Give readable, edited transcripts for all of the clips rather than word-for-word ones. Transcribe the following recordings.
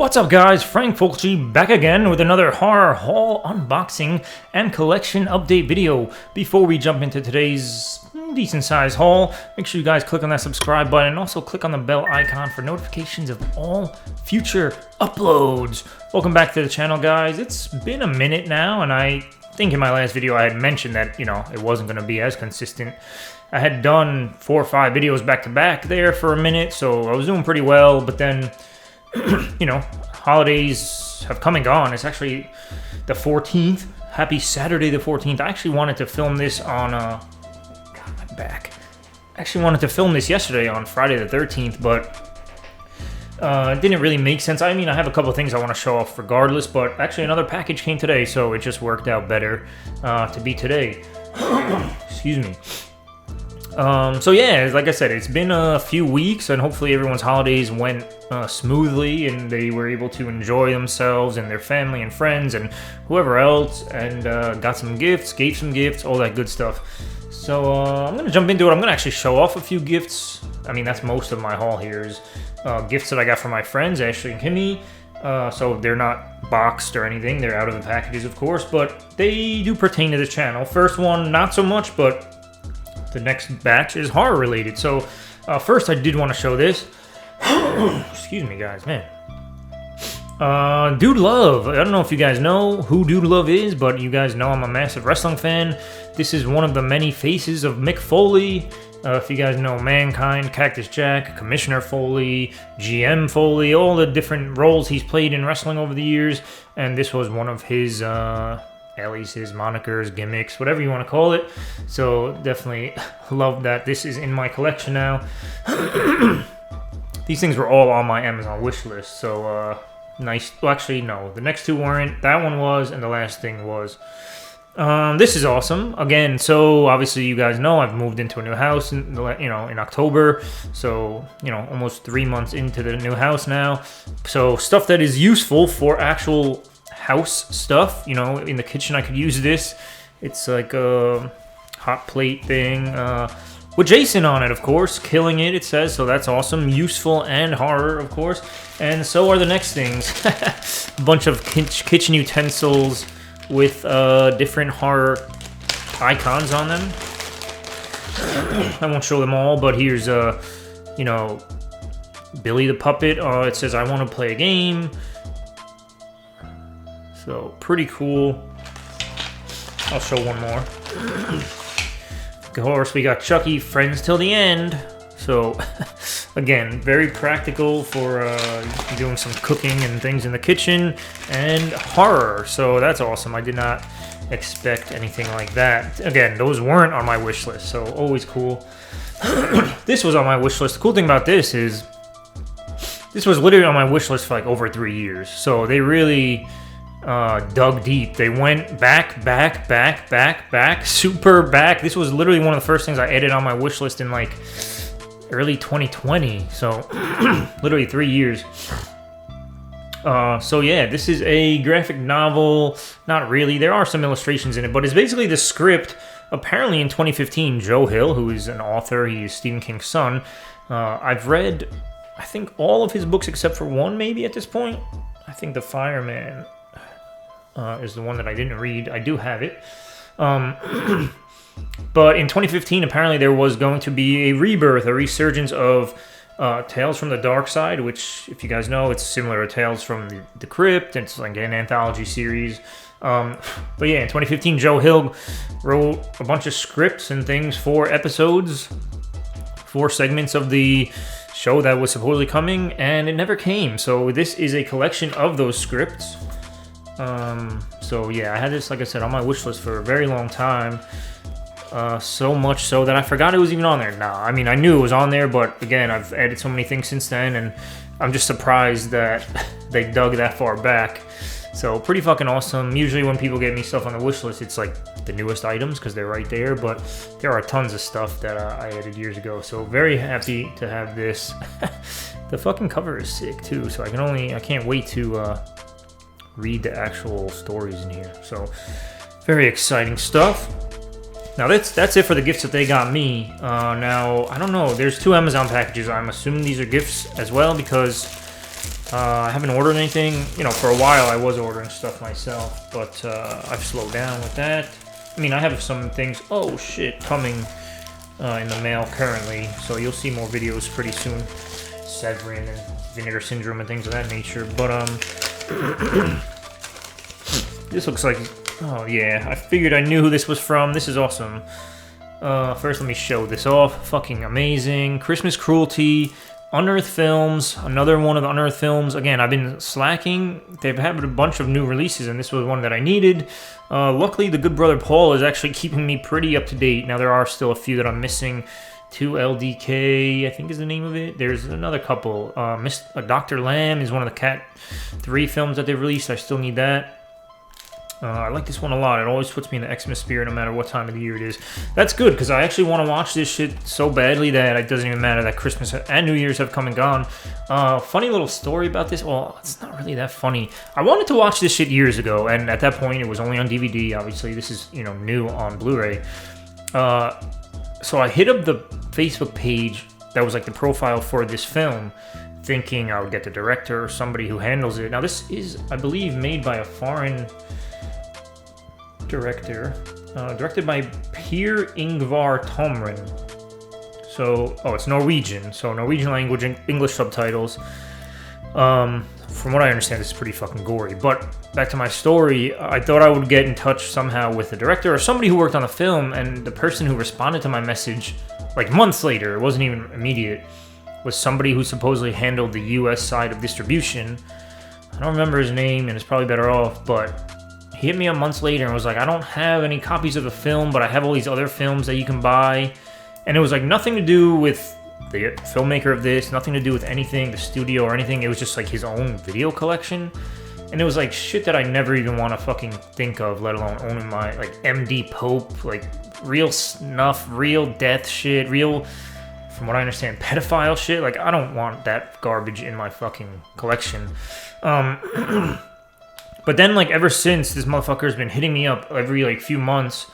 What's up guys, Frank Fulci back again with another horror haul unboxing and collection update video. Before we jump into today's decent sized haul, make sure you guys click on that subscribe button and also click on the bell icon for notifications of all future uploads. Welcome back to the channel guys. It's been a minute now, and I think in my last video I had mentioned that, it wasn't going to be as consistent. I had done 4 or 5 videos back to back there for a minute, so I was doing pretty well, but then holidays have come and gone. It's actually the 14th. Happy Saturday the 14th. I actually wanted to film this on, God, my back. I actually wanted to film this yesterday on Friday the 13th, but it didn't really make sense. I mean, I have a couple of things I want to show off regardless, but actually another package came today, so it just worked out better to be today. Excuse me. So yeah, like I said, it's been a few weeks, and hopefully everyone's holidays went smoothly and they were able to enjoy themselves and their family and friends and whoever else, and got some gifts, gave some gifts, all that good stuff. So I'm going to jump into it. I'm going to actually show off a few gifts. I mean, that's most of my haul here is gifts that I got from my friends, Ashley and Kimmy. So they're not boxed or anything. They're out of the packages, of course, but they do pertain to the channel. First one, not so much, but the next batch is horror related. So first I did want to show this. Excuse me guys, man. Dude Love. I don't know if you guys know who Dude Love is, but you guys know I'm a massive wrestling fan. This is one of the many faces of Mick Foley. If you guys know Mankind, Cactus Jack, Commissioner Foley, GM Foley, all the different roles he's played in wrestling over the years, and this was one of his aliases, monikers, gimmicks, whatever you want to call it. So definitely love that this is in my collection now. These things were all on my Amazon wish list, so nice. Well, actually no, the next two weren't. That one was, and the last thing was. This is awesome. Again, so obviously you guys know I've moved into a new house in October, so almost 3 months into the new house now. So stuff that is useful for actual house stuff, in the kitchen I could use this. It's like a hot plate thing with Jason on it, of course, killing it says, so that's awesome. Useful and horror, of course. And so are the next things. A bunch of kitchen utensils with different horror icons on them. I won't show them all, but here's Billy the Puppet. It says I want to play a game. So, pretty cool. I'll show one more. Of course, we got Chucky, Friends Till the End. So, again, very practical for doing some cooking and things in the kitchen. And horror, so that's awesome. I did not expect anything like that. Again, those weren't on my wish list, so always cool. This was on my wish list. The cool thing about this is, this was literally on my wish list for like over 3 years. So, they really dug deep. They went back, super back. This was literally one of the first things I added on my wish list in like early 2020. So literally 3 years. So yeah, this is a graphic novel. Not really. There are some illustrations in it, but it's basically the script. Apparently in 2015, Joe Hill, who is an author, he is Stephen King's son. I've read, I think, all of his books except for one maybe at this point. I think The Fireman is the one that I didn't read. I do have it. But in 2015, apparently there was going to be a rebirth, a resurgence of Tales from the Dark Side, which, if you guys know, it's similar to Tales from the Crypt. It's like an anthology series. But yeah, in 2015, Joe Hill wrote a bunch of scripts and things for episodes, 4 segments of the show that was supposedly coming, and it never came. So this is a collection of those scripts. So yeah, I had this, like I said, on my wish list for a very long time. So much so that I forgot it was even on there. Nah, I mean, I knew it was on there, but again, I've added so many things since then, and I'm just surprised that they dug that far back. So pretty fucking awesome. Usually when people get me stuff on the wish list, it's like the newest items because they're right there, but there are tons of stuff that I added years ago. So very happy to have this. The fucking cover is sick too, so I can't wait to read the actual stories in here. So very exciting stuff. Now that's it for the gifts that they got me. Now I don't know, there's 2 Amazon packages. I'm assuming these are gifts as well because I haven't ordered anything. You know, for a while I was ordering stuff myself, but I've slowed down with that. I mean, I have some things, oh shit, coming in the mail currently, so you'll see more videos pretty soon. Severin and Vinegar Syndrome and things of that nature, but this looks like, oh yeah, I figured I knew who this was from. This is awesome. First let me show this off. Fucking amazing. Christmas Cruelty, Unearthed Films, another one of the Unearthed Films. Again, I've been slacking. They've had a bunch of new releases, and this was one that I needed. Luckily, the good brother Paul is actually keeping me pretty up to date. Now, there are still a few that I'm missing. 2LDK, I think is the name of it. There's another couple. Dr. Lamb is one of the Cat 3 films that they've released. I still need that. I like this one a lot. It always puts me in the Xmas spirit no matter what time of the year it is. That's good, because I actually want to watch this shit so badly that it doesn't even matter that Christmas and New Year's have come and gone. Funny little story about this. Well, it's not really that funny. I wanted to watch this shit years ago, and at that point it was only on DVD. Obviously, this is, you know, new on Blu-ray. So I hit up the Facebook page that was like the profile for this film, thinking I would get the director or somebody who handles it. Now, this is, I believe, made by a foreign director, directed by Per Ingvar Tomren. So, oh, it's Norwegian, so Norwegian language, English subtitles. From what I understand, this is pretty fucking gory. But back to my story, I thought I would get in touch somehow with the director or somebody who worked on the film, and the person who responded to my message, like months later, it wasn't even immediate, was somebody who supposedly handled the US side of distribution. I don't remember his name, and it's probably better off, but he hit me up months later and was like, I don't have any copies of the film, but I have all these other films that you can buy. And it was like nothing to do with the filmmaker of this, nothing to do with anything, the studio or anything. It was just like his own video collection. And it was like shit that I never even want to fucking think of, let alone owning my, like, MD Pope, like real snuff, real death shit, real, from what I understand, pedophile shit. Like, I don't want that garbage in my fucking collection. But then, like, ever since, this motherfucker's been hitting me up every, like, few months,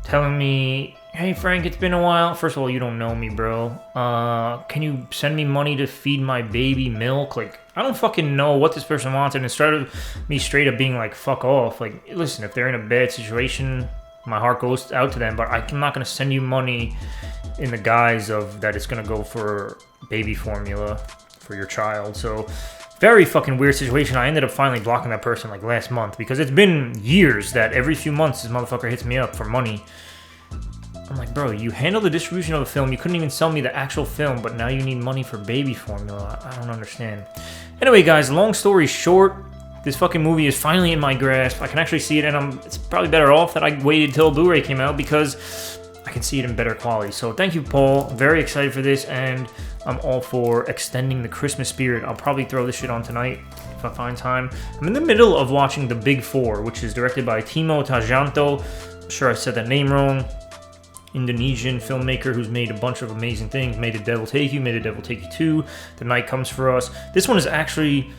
telling me, hey, Frank, it's been a while. First of all, you don't know me, bro. Can you send me money to feed my baby milk? Like, I don't fucking know what this person wants. And instead of me straight up being like, fuck off. Like, listen, if they're in a bad situation, my heart goes out to them. But I'm not going to send you money in the guise of that it's going to go for baby formula for your child. So, very fucking weird situation. I ended up finally blocking that person like last month, because it's been years that every few months this motherfucker hits me up for money. I'm like, bro, you handle the distribution of the film. You couldn't even sell me the actual film, but now you need money for baby formula. I don't understand. Anyway, guys, long story short, this fucking movie is finally in my grasp. I can actually see it, and it's probably better off that I waited till Blu-ray came out, because I can see it in better quality. So thank you, Paul. I'm very excited for this, and I'm all for extending the Christmas spirit. I'll probably throw this shit on tonight if I find time. I'm in the middle of watching The Big Four, which is directed by Timo Tjahjanto. I'm sure I said that name wrong. Indonesian filmmaker who's made a bunch of amazing things. Made A Devil Take You, made A Devil Take You 2, The Night Comes For Us. This one is actually,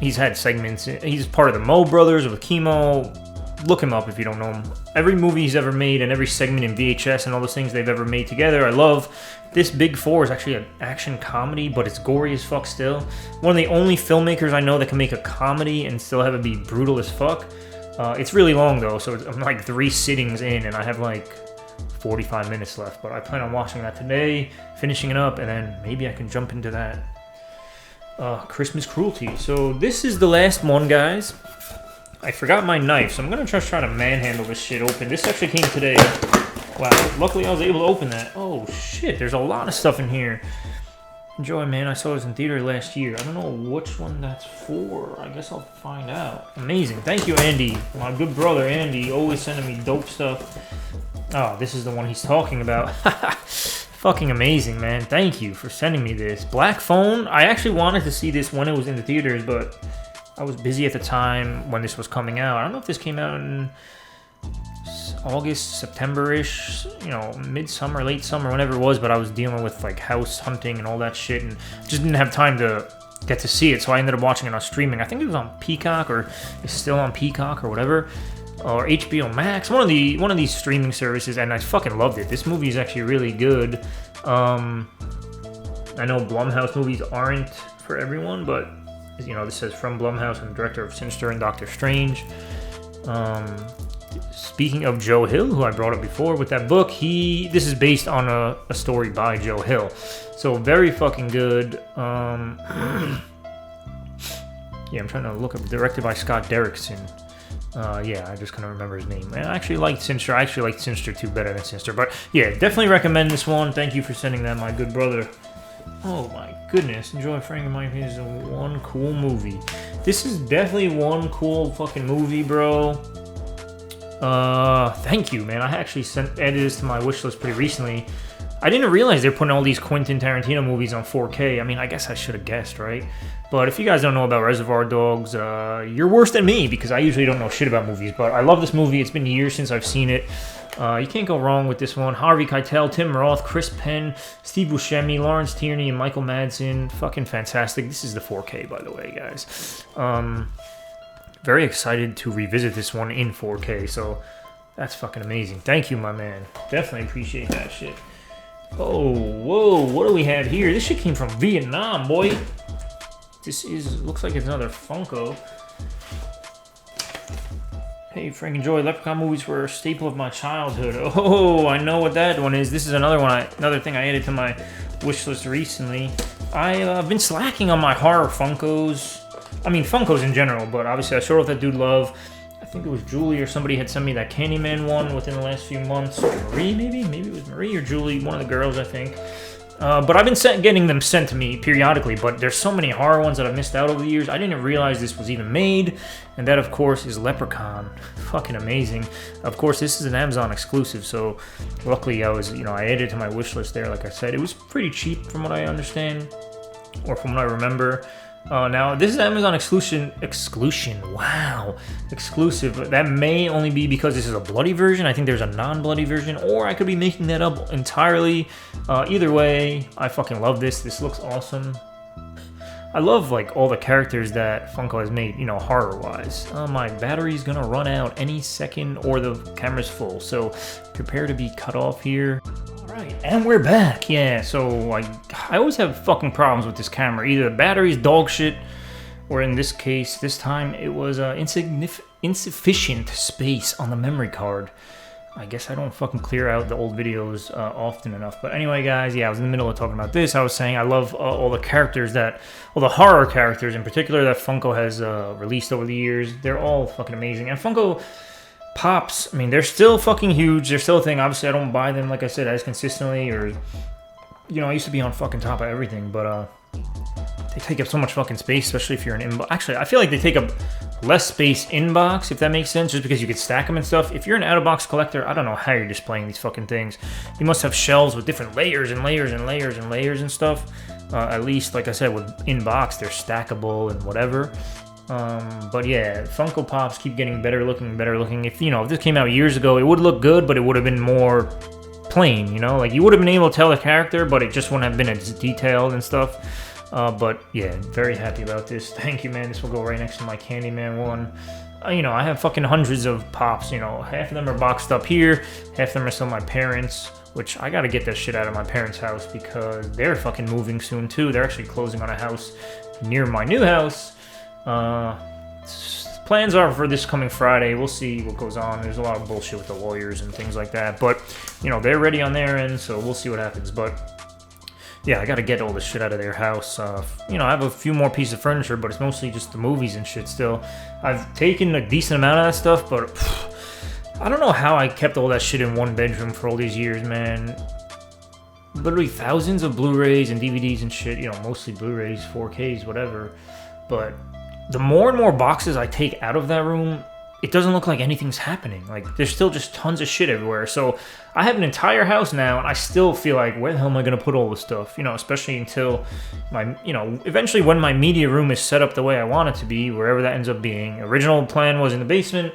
he's had segments. He's part of the Moe Brothers with Chemo. Look him up if you don't know him. Every movie he's ever made and every segment in VHS and all those things they've ever made together, I love. This Big Four is actually an action comedy, but it's gory as fuck still. One of the only filmmakers I know that can make a comedy and still have it be brutal as fuck. It's really long though, so I'm like 3 sittings in, and I have like 45 minutes left, but I plan on watching that today, finishing it up, and then maybe I can jump into that Christmas Cruelty. So this is the last one, guys. I forgot my knife, so I'm gonna just try to manhandle this shit open. This actually came today. Wow, luckily I was able to open that. Oh shit, there's a lot of stuff in here. Enjoy, man. I saw this in theater last year. I don't know which one that's for. I guess I'll find out. Amazing. Thank you, Andy. My good brother, Andy, always sending me dope stuff. Oh, this is the one he's talking about. Fucking amazing, man. Thank you for sending me this. Black Phone. I actually wanted to see this when it was in the theaters, but I was busy at the time when this was coming out. I don't know if this came out in August, September-ish, you know, midsummer, late summer, whenever it was, but I was dealing with like house hunting and all that shit, and just didn't have time to get to see it, so I ended up watching it on streaming. I think it was on Peacock, or it's still on Peacock or whatever, or HBO Max, one of these streaming services, and I fucking loved it. This movie is actually really good. I know Blumhouse movies aren't for everyone, but you know, this says from Blumhouse and the director of Sinister and Doctor Strange. Speaking of Joe Hill, who I brought up before with that book, this is based on a story by Joe Hill, so very fucking good. Yeah, I'm trying to look up. Directed by Scott Derrickson. Yeah, I just couldn't remember his name. I actually liked Sinister. I actually liked Sinister 2 better than Sinister. But yeah, definitely recommend this one. Thank you for sending that, my good brother. Oh my goodness. Enjoy Frank, in my opinion, is one cool movie. This is definitely one cool fucking movie, bro. Thank you, man. I actually added this to my wish list pretty recently. I didn't realize they're putting all these Quentin Tarantino movies on 4K. I mean, I guess I should have guessed, right? But if you guys don't know about Reservoir Dogs, you're worse than me, because I usually don't know shit about movies. But I love this movie. It's been years since I've seen it. You can't go wrong with this one. Harvey Keitel, Tim Roth, Chris Penn, Steve Buscemi, Lawrence Tierney, and Michael Madsen. Fucking fantastic. This is the 4K, by the way, guys. Very excited to revisit this one in 4K. So that's fucking amazing. Thank you, my man. Definitely appreciate that shit. Oh, whoa, what do we have here? This shit came from Vietnam, boy. Looks like it's another Funko. Hey, Frank, enjoy. Leprechaun movies were a staple of my childhood. Oh, I know what that one is. This is another thing I added to my wish list recently. I've been slacking on my horror Funkos. I mean, Funkos in general, but obviously I showed off that dude Love. I think it was Julie or somebody had sent me that Candyman one within the last few months. Or Marie, maybe? Maybe it was Marie or Julie, one of the girls, I think. But I've been getting them sent to me periodically, but there's so many horror ones that I've missed out over the years. I didn't realize this was even made, and that, of course, is Leprechaun. Fucking amazing. Of course, this is an Amazon exclusive, so luckily I added it to my wish list there, like I said. It was pretty cheap from what I understand, or from what I remember. Now, this is Amazon exclusion. Wow. Exclusive. That may only be because this is a bloody version. I think there's a non-bloody version, or I could be making that up entirely. Either way, I fucking love this. This looks awesome. I love, like, all the characters that Funko has made, you know, horror-wise. My battery's gonna run out any second, or the camera's full, so prepare to be cut off here. Alright, and we're back. Yeah, so I always have fucking problems with this camera. Either the battery's dog shit, or in this case, this time, it was insufficient space on the memory card. I guess I don't fucking clear out the old videos often enough. But anyway, guys, yeah, I was in the middle of talking about this. I was saying I love all the horror characters in particular that Funko has released over the years. They're all fucking amazing. And Funko Pops, I mean, they're still fucking huge. They're still a thing. Obviously, I don't buy them, like I said, as consistently, or, you know, I used to be on fucking top of everything, but they take up so much fucking space, especially if you're an inbox. Actually, I feel like they take up less space inbox, if that makes sense, just because you could stack them and stuff. If you're an out-of-box collector, I don't know how you're displaying these fucking things. You must have shelves with different layers and layers and layers and layers and stuff. At least, like I said, with inbox, they're stackable and whatever. But yeah, Funko Pops keep getting better looking. If this came out years ago, it would look good, but it would have been more plain, you know? Like, you would have been able to tell the character, but it just wouldn't have been as detailed and stuff. But yeah, very happy about this. Thank you, man. This will go right next to my Candyman one. I have fucking hundreds of Pops, half of them are boxed up here, half of them are still my parents', which I gotta get that shit out of my parents' house because they're fucking moving soon too. They're actually closing on a house near my new house. Plans are for this coming Friday. We'll see what goes on. There's a lot of bullshit with the lawyers and things like that, but they're ready on their end, so we'll see what happens. But yeah, I gotta get all this shit out of their house. I have a few more pieces of furniture, but it's mostly just the movies and shit still. I've taken a decent amount of that stuff, but I don't know how I kept all that shit in one bedroom for all these years, man. Literally thousands of Blu-rays and DVDs and shit, mostly Blu-rays, 4Ks, whatever. But the more and more boxes I take out of that room, it doesn't look like anything's happening. Like, there's still just tons of shit everywhere. So I have an entire house now, and I still feel like, where the hell am I going to put all this stuff? Especially until eventually when my media room is set up the way I want it to be, wherever that ends up being. Original plan was in the basement.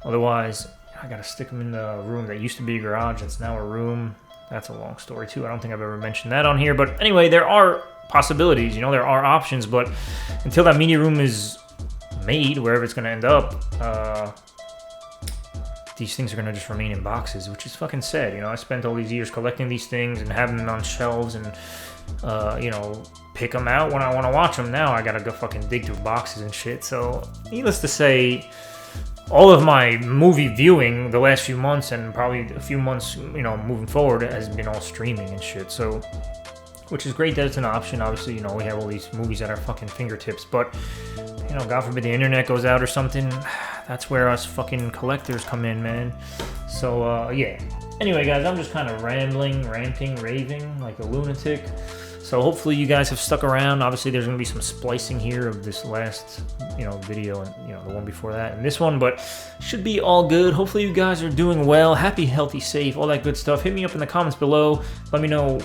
Otherwise, I got to stick them in the room that used to be a garage. That's now a room. That's a long story, too. I don't think I've ever mentioned that on here. But anyway, there are possibilities. There are options. But until that media room is made, wherever it's going to end up, these things are going to just remain in boxes, which is fucking sad. I spent all these years collecting these things and having them on shelves and pick them out when I want to watch them. Now I gotta go fucking dig through boxes and shit. So needless to say, all of my movie viewing the last few months and probably a few months, you know, moving forward has been all streaming and shit. So, which is great that it's an option. Obviously, you know, we have all these movies at our fucking fingertips, but, you know, God forbid the internet goes out or something. That's where us fucking collectors come in, man. So, yeah. Anyway, guys, I'm just kind of rambling, ranting, raving like a lunatic. So hopefully you guys have stuck around. Obviously, there's going to be some splicing here of this last, you know, video and, you know, the one before that and this one, but should be all good. Hopefully you guys are doing well, happy, healthy, safe, all that good stuff. Hit me up in the comments below. Let me know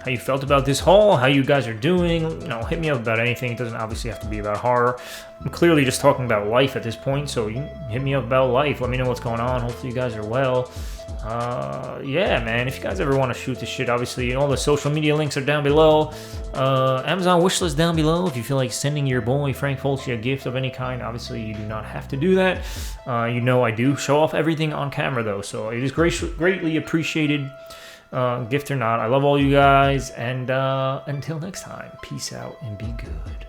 how you felt about this haul, how you guys are doing. You know, hit me up about anything. It doesn't obviously have to be about horror. I'm clearly just talking about life at this point, so you can hit me up about life. Let me know what's going on. Hopefully you guys are well. Yeah, man, if you guys ever want to shoot the shit, obviously all the social media links are down below. Amazon wishlist down below if you feel like sending your boy Frank Fulci a gift of any kind. Obviously you do not have to do that. You know I do show off everything on camera though, so it is greatly appreciated, gift or not. I love all you guys, and until next time, peace out and be good.